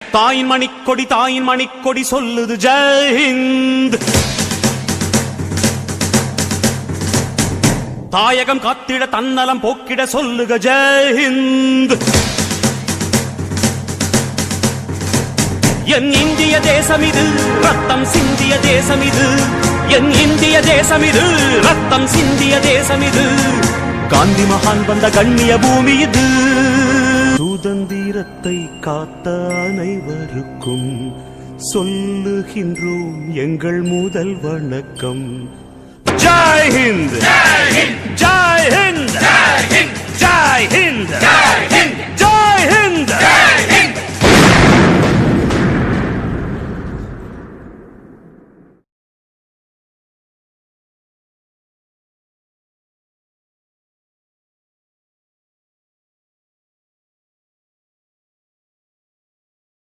தாயின் மணிக்கொடி சொல்லுது ஜெய் ஹிந்த். தாயகம் காத்திட தன்னலம் போக்கிட சொல்லுக ஜெய் ஹிந்த். என் இந்திய தேசம் இது ரத்தம் சிந்திய தேசம் இது. என் இந்திய தேசம் இது ரத்தம் சிந்திய தேசம் இது. காந்தி மகான் வந்த கண்ணிய பூமி இது. சுதந்திரத்தை காத்த அனைவருக்கும் சொல்லுகின்றோம் எங்கள் முதல் வணக்கம். ஜெய் ஹிந்த், ஜெய் ஹிந்த், ஜெய் ஹிந்த், ஜெய் ஹிந்த், ஜெய் ஹிந்த், ஜெய் ஹிந்த்.